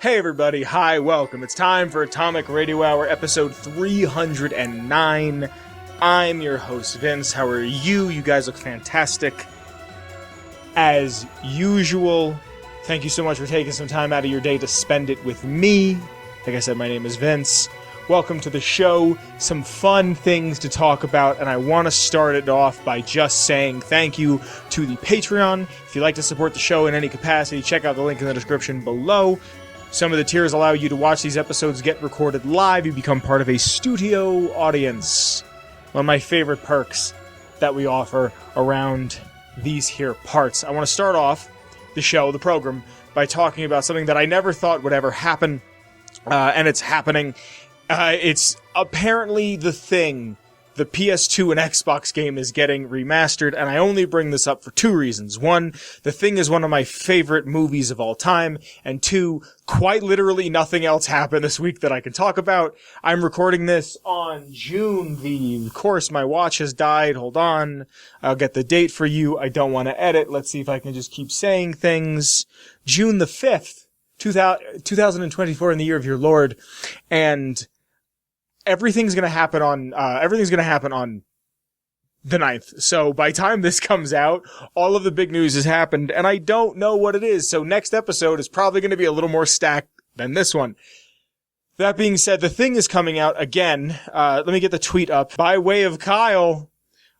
Hey everybody, hi, welcome. It's time for Atomic Radio Hour, episode 309. I'm your host, Vince. How are you? You guys look fantastic. As usual, thank you so much for taking some time out of your day to spend it with me. Like I said, my name is Vince. Welcome to the show. Some fun things to talk about, and I want to start it off by just saying thank you to the Patreon. If you'd like to support the show in any capacity, check out the link in the description below. Some of the tiers allow you to watch these episodes get recorded live. You become part of a studio audience. One of my favorite perks that we offer around these here parts. I want to start off the show, the program, by talking about something that I never thought would ever happen, and it's happening. It's apparently the Thing. The PS2 and Xbox game is getting remastered, and I only bring this up for two reasons. One, The Thing is one of my favorite movies of all time, and two, quite literally nothing else happened this week that I can talk about. I'm recording this on June of course, my watch has died. Hold on. I'll get the date for you. I don't want to edit. Let's see if I can just keep saying things. June the 5th, 2024 in the year of your Lord, and everything's gonna happen on the 9th. So by the time this comes out, all of the big news has happened, and I don't know what it is. So next episode is probably gonna be a little more stacked than this one. That being said, The Thing is coming out again. Let me get the tweet up. By way of Kyle,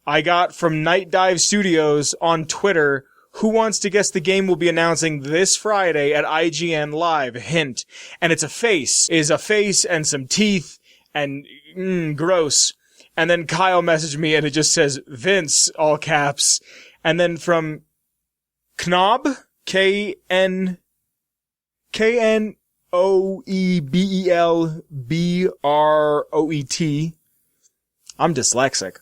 I got from Night Dive Studios on Twitter, who wants to guess the game will be announcing this Friday at IGN Live? Hint. And it's a face. Is a face and some teeth. And, gross. And then Kyle messaged me and it just says, Vince, all caps. And then from Knob, Knoebelbroet. I'm dyslexic.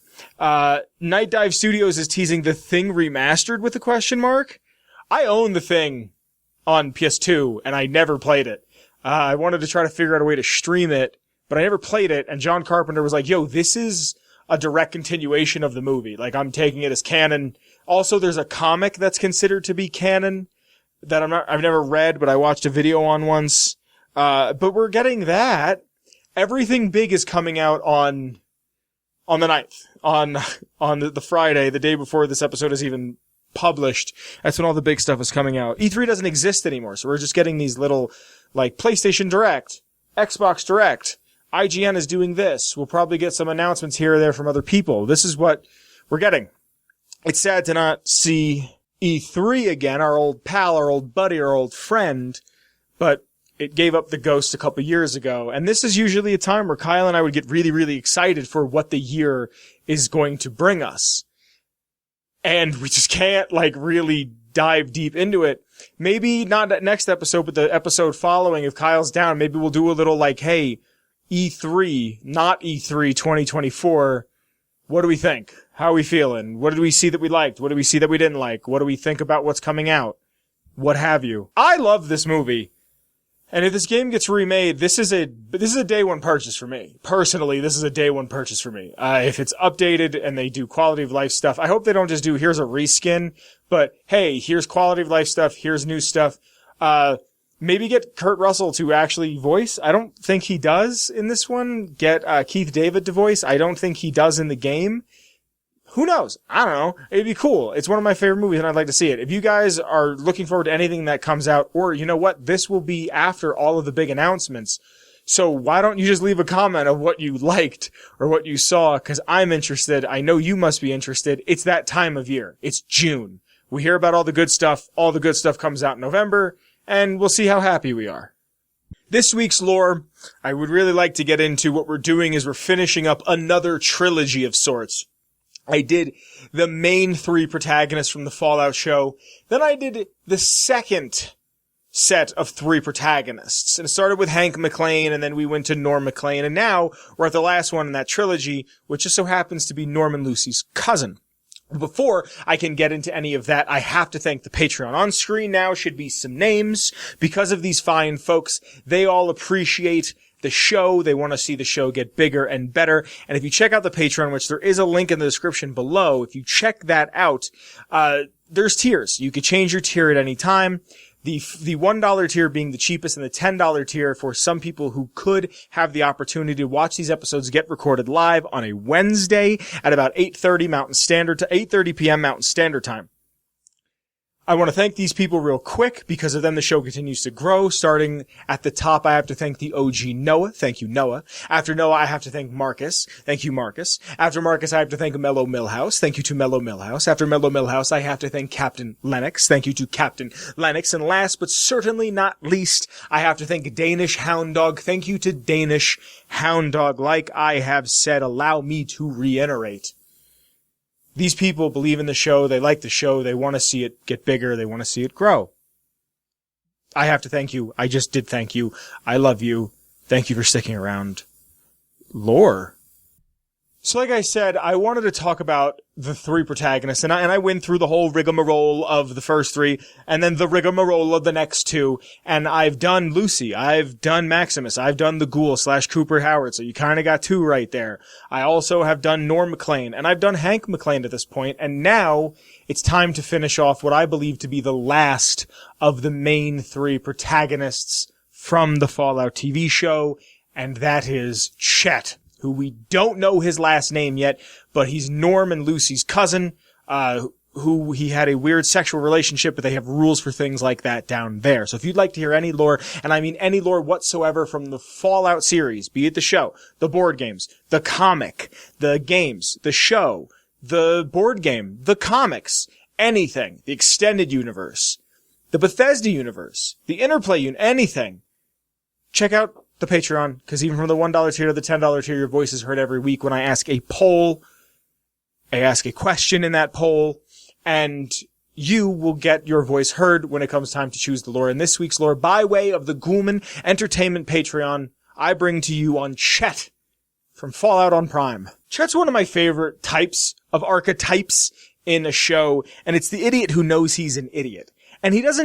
Night Dive Studios is teasing The Thing Remastered with a question mark. I own The Thing on PS2 and I never played it. I wanted to try to figure out a way to stream it, but I never played it, and John Carpenter was like, yo, this is a direct continuation of the movie. Like, I'm taking it as canon. Also, there's a comic that's considered to be canon that I've never read, but I watched a video on once. But we're getting that. Everything big is coming out on the 9th. On the Friday, the day before this episode is even published. That's when all the big stuff is coming out. E3 doesn't exist anymore, so we're just getting these little, like, PlayStation Direct, Xbox Direct. IGN is doing this. We'll probably get some announcements here or there from other people. This is what we're getting. It's sad to not see E3 again, our old pal, our old buddy, our old friend, but it gave up the ghost a couple years ago. And this is usually a time where Kyle and I would get really, really excited for what the year is going to bring us. And we just can't, like, really dive deep into it. Maybe not that next episode, but the episode following, if Kyle's down, maybe we'll do a little, like, hey, E3, not E3 2024. What do we think? How are we feeling? What did we see that we liked? What did we see that we didn't like? What do we think about what's coming out? What have you? I love this movie. And if this game gets remade, this is a day one purchase for me. Personally, this is a day one purchase for me. If it's updated and they do quality of life stuff, I hope they don't just do, here's a reskin, but hey, here's quality of life stuff, here's new stuff. Maybe get Kurt Russell to actually voice. I don't think he does in this one. Get Keith David to voice. I don't think he does in the game. Who knows? I don't know. It'd be cool. It's one of my favorite movies and I'd like to see it. If you guys are looking forward to anything that comes out, or you know what? This will be after all of the big announcements. So why don't you just leave a comment of what you liked or what you saw? Cause I'm interested. I know you must be interested. It's that time of year. It's June. We hear about all the good stuff. All the good stuff comes out in November. And we'll see how happy we are. This week's lore, I would really like to get into. What we're doing is we're finishing up another trilogy of sorts. I did the main three protagonists from the Fallout show. Then I did the second set of three protagonists. And it started with Hank McClane, and then we went to Norm McClane. And now we're at the last one in that trilogy, which just so happens to be Norm and Lucy's cousin. Before I can get into any of that, I have to thank the Patreon. On screen now should be some names. Because of these fine folks, they all appreciate the show. They want to see the show get bigger and better. And if you check out the Patreon, which there is a link in the description below, if you check that out, there's tiers. You could change your tier at any time. The $1 tier being the cheapest, and the $10 tier for some people who could have the opportunity to watch these episodes get recorded live on a Wednesday at about 8:30 p.m. Mountain Standard Time. I want to thank these people real quick. Because of them, the show continues to grow. Starting at the top, I have to thank the OG Noah. Thank you, Noah. After Noah, I have to thank Marcus. Thank you, Marcus. After Marcus, I have to thank Mellow Milhouse. Thank you to Mellow Milhouse. After Mellow Milhouse, I have to thank Captain Lennox. Thank you to Captain Lennox. And last but certainly not least, I have to thank DanishHoundDog. Thank you to DanishHoundDog. Like I have said, allow me to reiterate. These people believe in the show, they like the show, they want to see it get bigger, they want to see it grow. I have to thank you. I just did thank you. I love you. Thank you for sticking around. Lore. So like I said, I wanted to talk about the three protagonists, and I went through the whole rigmarole of the first three, and then the rigmarole of the next two, and I've done Lucy, I've done Maximus, I've done the Ghoul / Cooper Howard, so you kinda got two right there. I also have done Norm MacLean, and I've done Hank MacLean at this point, and now it's time to finish off what I believe to be the last of the main three protagonists from the Fallout TV show, and that is Chet, who we don't know his last name yet, but he's Norm and Lucy's cousin, who he had a weird sexual relationship, but they have rules for things like that down there. So if you'd like to hear any lore, and I mean any lore whatsoever from the Fallout series, be it the show, the board games, the comic, the games, the show, the board game, the comics, anything, the extended universe, the Bethesda universe, the Interplay anything, check out the Patreon, because even from the $1 tier to the $10 tier, your voice is heard every week when I ask a poll. I ask a question in that poll, and you will get your voice heard when it comes time to choose the lore. And this week's lore, by way of the Ghoulman Entertainment Patreon, I bring to you on Chet from Fallout on Prime. Chet's one of my favorite types of archetypes in a show, and it's the idiot who knows he's an idiot. And he's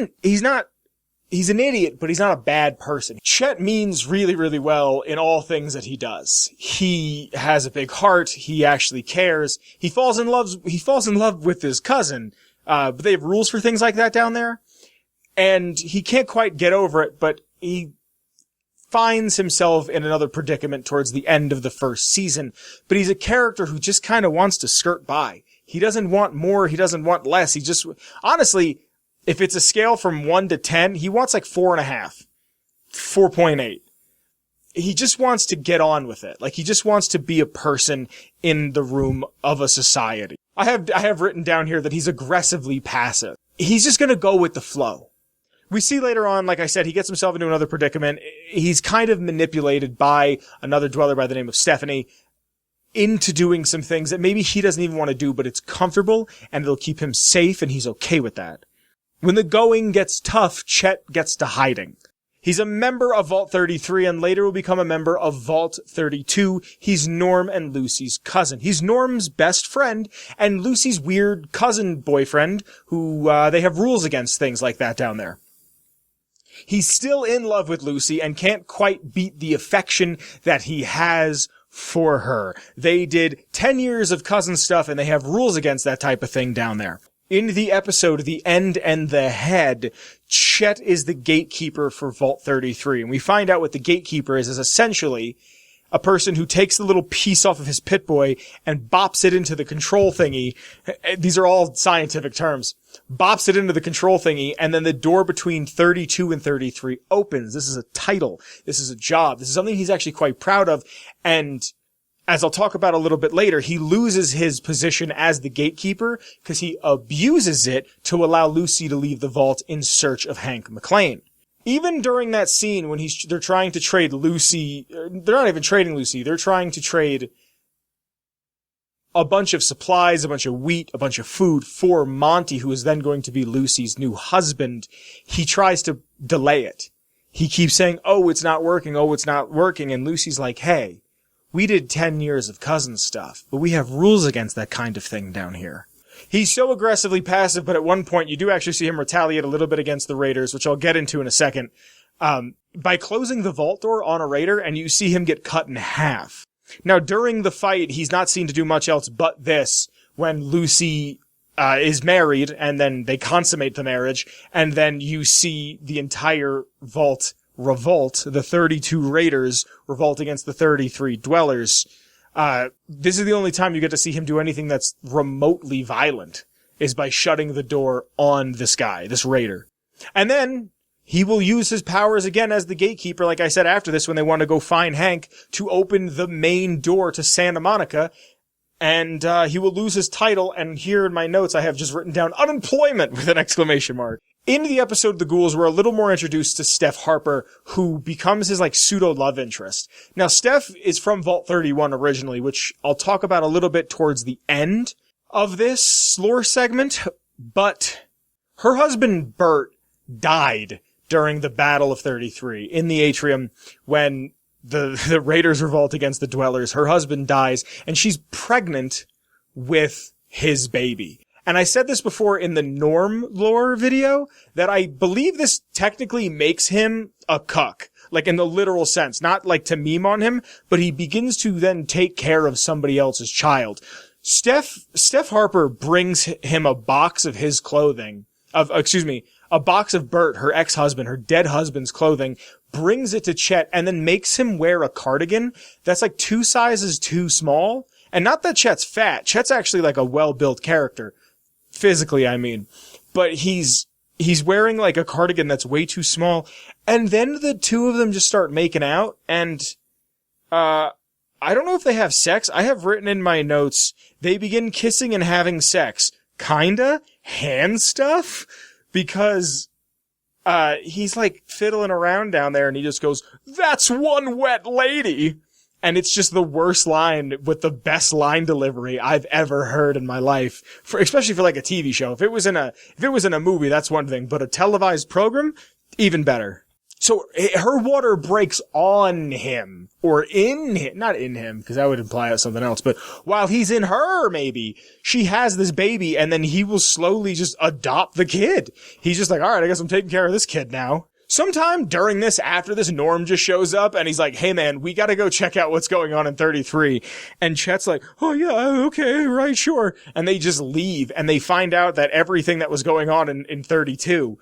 an idiot, but he's not a bad person. Chet means really, really well in all things that he does. He has a big heart. He actually cares. He falls in love with his cousin. But they have rules for things like that down there. And he can't quite get over it, but he finds himself in another predicament towards the end of the first season. But he's a character who just kind of wants to skirt by. He doesn't want more. He doesn't want less. He just, honestly, if it's a scale from 1 to 10, he wants like 4.5, 4.8. He just wants to get on with it. Like, he just wants to be a person in the room of a society. I have written down here that he's aggressively passive. He's just gonna go with the flow. We see later on, like I said, he gets himself into another predicament. He's kind of manipulated by another dweller by the name of Stephanie into doing some things that maybe he doesn't even want to do, but it's comfortable and it'll keep him safe, and he's okay with that. When the going gets tough, Chet gets to hiding. He's a member of Vault 33 and later will become a member of Vault 32. He's Norm and Lucy's cousin. He's Norm's best friend and Lucy's weird cousin boyfriend who, they have rules against things like that down there. He's still in love with Lucy and can't quite beat the affection that he has for her. They did 10 years of cousin stuff and they have rules against that type of thing down there. In the episode, The End and the Head, Chet is the gatekeeper for Vault 33. And we find out what the gatekeeper is essentially a person who takes the little piece off of his Pit-Boy and bops it into the control thingy. These are all scientific terms. Bops it into the control thingy, and then the door between 32 and 33 opens. This is a title. This is a job. This is something he's actually quite proud of. And as I'll talk about a little bit later, he loses his position as the gatekeeper because he abuses it to allow Lucy to leave the vault in search of Hank MacLean. Even during that scene when they're trying to trade Lucy, they're not even trading Lucy, they're trying to trade a bunch of supplies, a bunch of wheat, a bunch of food for Monty, who is then going to be Lucy's new husband. He tries to delay it. He keeps saying, oh, it's not working, and Lucy's like, hey, we did 10 years of cousin stuff, but we have rules against that kind of thing down here. He's so aggressively passive, but at one point you do actually see him retaliate a little bit against the raiders, which I'll get into in a second, by closing the vault door on a raider, and you see him get cut in half. Now, during the fight, he's not seen to do much else but this when Lucy is married, and then they consummate the marriage, and then you see the entire vault revolt, the 32 raiders revolt against the 33 dwellers. This is the only time you get to see him do anything that's remotely violent, is by shutting the door on this guy, this raider. And then he will use his powers again as the gatekeeper, like I said after this, when they want to go find Hank, to open the main door to Santa Monica. And he will lose his title, and here in my notes I have just written down unemployment with an exclamation mark. In the episode, the ghouls were a little more introduced to Steph Harper, who becomes his pseudo-love interest. Now, Steph is from Vault 31 originally, which I'll talk about a little bit towards the end of this lore segment, but her husband Bert died during the Battle of 33 in the atrium when the raiders revolt against the dwellers. Her husband dies, and she's pregnant with his baby. And I said this before in the Norm lore video, that I believe this technically makes him a cuck. In the literal sense. Not to meme on him, but he begins to then take care of somebody else's child. Steph Harper brings him a box of his clothing, a box of Bert, her ex-husband, her dead husband's clothing, brings it to Chet, and then makes him wear a cardigan that's 2 sizes too small. And not that Chet's fat. Chet's actually a well-built character. Physically, I mean. But he's wearing a cardigan that's way too small. And then the two of them just start making out, and I don't know if they have sex. I have written in my notes, they begin kissing and having sex. Kinda? Hand stuff? Because he's fiddling around down there, and he just goes, "That's one wet lady!" And it's just the worst line with the best line delivery I've ever heard in my life, especially for a TV show. If it was in a movie, that's one thing, but a televised program, even better. So her water breaks on him, or in him, not in him, because that would imply something else, but while he's in her, maybe, she has this baby, and then he will slowly just adopt the kid. He's just alright, I guess I'm taking care of this kid now. Sometime during this, after this, Norm just shows up, and he's like, "Hey man, we gotta go check out what's going on in 33. And Chet's like, "Oh yeah, okay, right, sure." And they just leave, and they find out that everything that was going on in 32,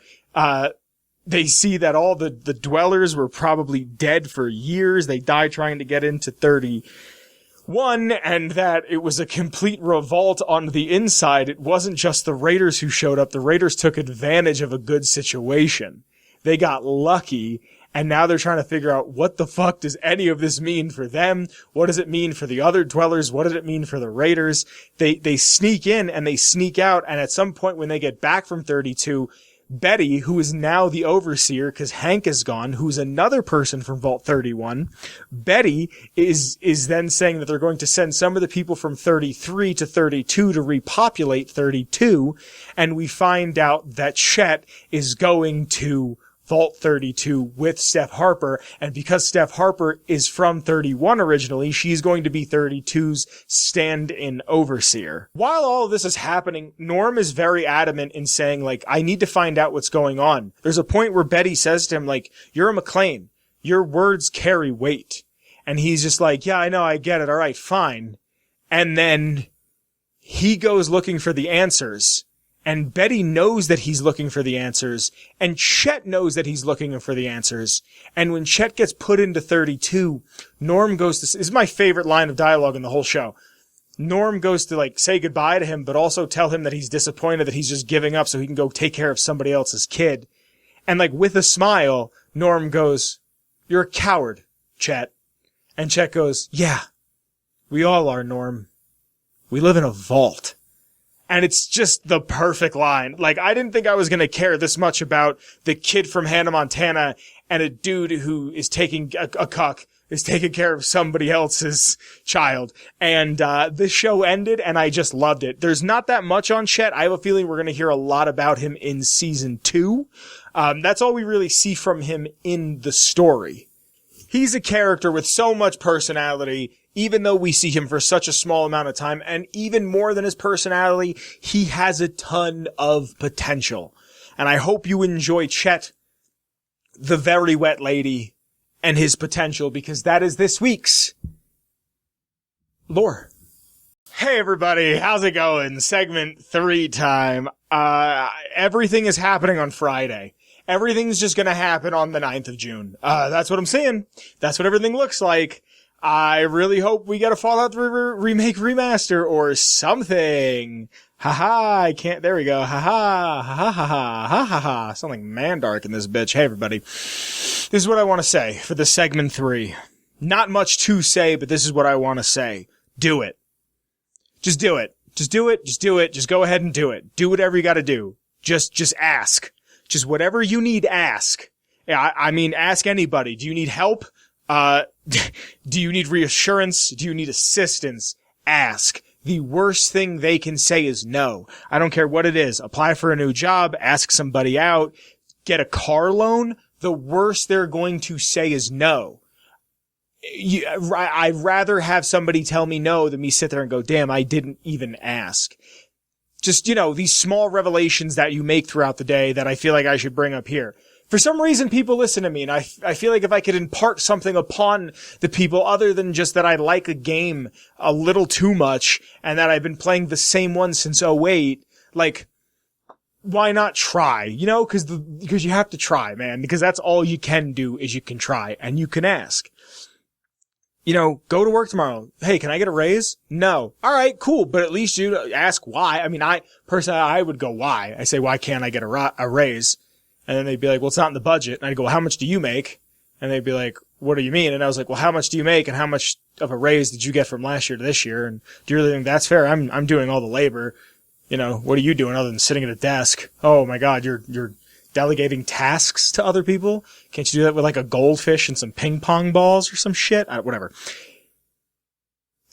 they see that all the dwellers were probably dead for years. They died trying to get into 31, and that it was a complete revolt on the inside. It wasn't just the raiders who showed up. The raiders took advantage of a good situation. They got lucky, and now they're trying to figure out what the fuck does any of this mean for them? What does it mean for the other dwellers? What does it mean for the raiders? They sneak in and they sneak out, and at some point when they get back from 32, Betty, who is now the overseer because Hank is gone, who's another person from Vault 31, Betty is then saying that they're going to send some of the people from 33 to 32 to repopulate 32, and we find out that Chet is going to Vault 32 with Steph Harper, and because Steph Harper is from 31 originally, she's going to be 32's stand-in overseer. While all of this is happening, Norm is very adamant in saying, I need to find out what's going on. There's a point where Betty says to him, "You're a McLean. Your words carry weight." And he's just "Yeah, I know, I get it. All right, fine." And then he goes looking for the answers. And Betty knows that he's looking for the answers, and Chet knows that he's looking for the answers. And when Chet gets put into 32, Norm goes to, this is my favorite line of dialogue in the whole show. Norm goes to say goodbye to him, but also tell him that he's disappointed that he's just giving up so he can go take care of somebody else's kid. And with a smile, Norm goes, "You're a coward, Chet." And Chet goes, "Yeah, we all are, Norm. We live in a vault." And it's just the perfect line. I didn't think I was going to care this much about the kid from Hannah Montana and a dude who is taking a cuck, is taking care of somebody else's child. And this show ended, and I just loved it. There's not that much on Chet. I have a feeling we're going to hear a lot about him in season 2. That's all we really see from him in the story. He's a character with so much personality, even though we see him for such a small amount of time, and even more than his personality, he has a ton of potential. And I hope you enjoy Chet, the very wet lady, and his potential, because that is this week's lore. Hey everybody, how's it going? Segment 3 time. Everything is happening on Friday. Everything's just gonna happen on the 9th of June. That's what I'm saying. That's what everything looks like. I really hope we get a Fallout 3 remake remaster or something. Haha, I can't, there we go. Haha, ha ha ha ha ha ha ha. Sound like Mandark in this bitch. Hey everybody. This is what I want to say for the segment 3. Not much to say, but this is what I want to say. Do it. Just do it. Just do it. Just do it. Just go ahead and do it. Do whatever you gotta do. Just ask. Just whatever you need, ask. Yeah, I mean, ask anybody. Do you need help? Do you need reassurance? Do you need assistance? Ask. The worst thing they can say is no. I don't care what it is. Apply for a new job, ask somebody out, get a car loan. The worst they're going to say is no. I'd rather have somebody tell me no than me sit there and go, damn, I didn't even ask. Just, these small revelations that you make throughout the day that I feel like I should bring up here. For some reason, people listen to me, and I feel like if I could impart something upon the people other than just that I like a game a little too much and that I've been playing the same one since '08, like, why not try? Because you have to try, man, because that's all you can do is you can try and you can ask. Go to work tomorrow. Hey, can I get a raise? No. All right, cool. But at least you ask why. I mean, I would go why. I say, why can't I get a raise? And then they'd be like, well, it's not in the budget. And I'd go, well, how much do you make? And they'd be like, what do you mean? And I was like, well, how much do you make? And how much of a raise did you get from last year to this year? And do you really think that's fair? I'm doing all the labor. What are you doing other than sitting at a desk? Oh my God, you're delegating tasks to other people? Can't you do that with like a goldfish and some ping pong balls or some shit? Whatever.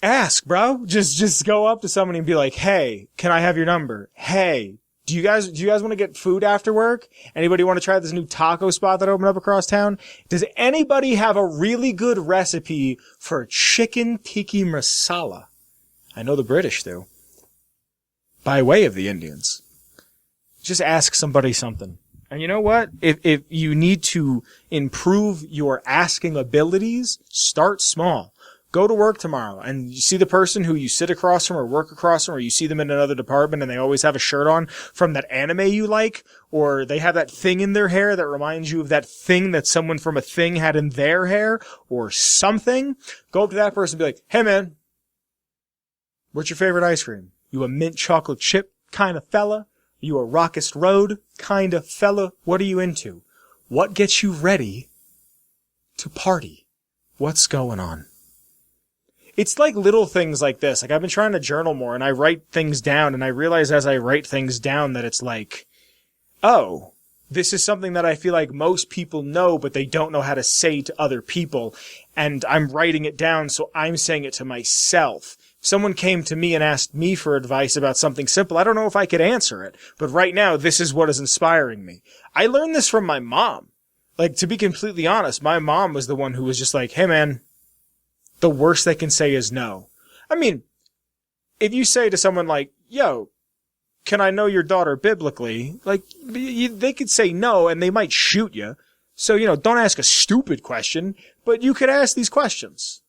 Ask, bro. Just go up to somebody and be like, hey, can I have your number? Hey, do you guys want to get food after work? Anybody want to try this new taco spot that opened up across town? Does anybody have a really good recipe for chicken tikka masala? I know the British do. By way of the Indians. Just ask somebody something. And you know what? If you need to improve your asking abilities, start small. Go to work tomorrow and you see the person who you sit across from or work across from, or you see them in another department and they always have a shirt on from that anime you like, or they have that thing in their hair that reminds you of that thing that someone from a thing had in their hair or something. Go up to that person and be like, hey man, what's your favorite ice cream? You a mint chocolate chip kind of fella? You a Rockest Road kind of fella? What are you into? What gets you ready to party? What's going on? It's like little things like this. Like I've been trying to journal more and I write things down and I realize as I write things down that it's like, oh, this is something that I feel like most people know, but they don't know how to say to other people. And I'm writing it down, so I'm saying it to myself. If someone came to me and asked me for advice about something simple, I don't know if I could answer it. But right now, this is what is inspiring me. I learned this from my mom. Like, to be completely honest, my mom was the one who was just like, hey man, the worst they can say is no. I mean, if you say to someone like, yo, can I know your daughter biblically? Like, they could say no and they might shoot you. So, don't ask a stupid question, but you could ask these questions.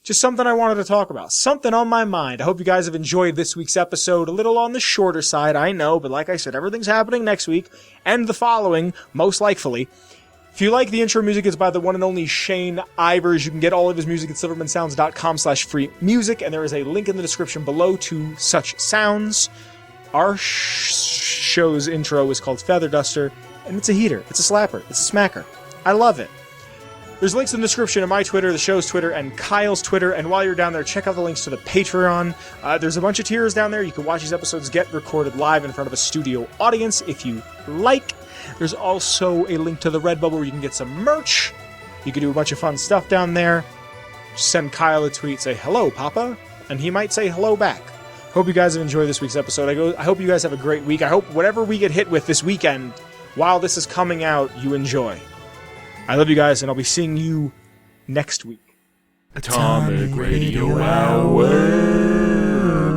Just something I wanted to talk about. Something on my mind. I hope you guys have enjoyed this week's episode. A little on the shorter side, I know, but like I said, everything's happening next week and the following, most likely. If you like the intro music, it's by the one and only Shane Ivers. You can get all of his music at silvermansounds.com/free music, and there is a link in the description below to such sounds. Our show's intro is called Feather Duster, and it's a heater, it's a slapper, it's a smacker. I love it. There's links in the description of my Twitter, the show's Twitter, and Kyle's Twitter, and while you're down there, check out the links to the Patreon. There's a bunch of tiers down there. You can watch these episodes get recorded live in front of a studio audience if you like. There's also a link to the Redbubble where you can get some merch. You can do a bunch of fun stuff down there. Just send Kyle a tweet, say, hello, Papa, and he might say hello back. Hope you guys have enjoyed this week's episode. I hope you guys have a great week. I hope whatever we get hit with this weekend, while this is coming out, you enjoy. I love you guys, and I'll be seeing you next week. Atomic Radio Hour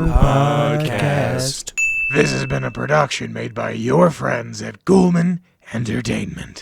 Podcast. This has been a production made by your friends at Ghoulman Entertainment.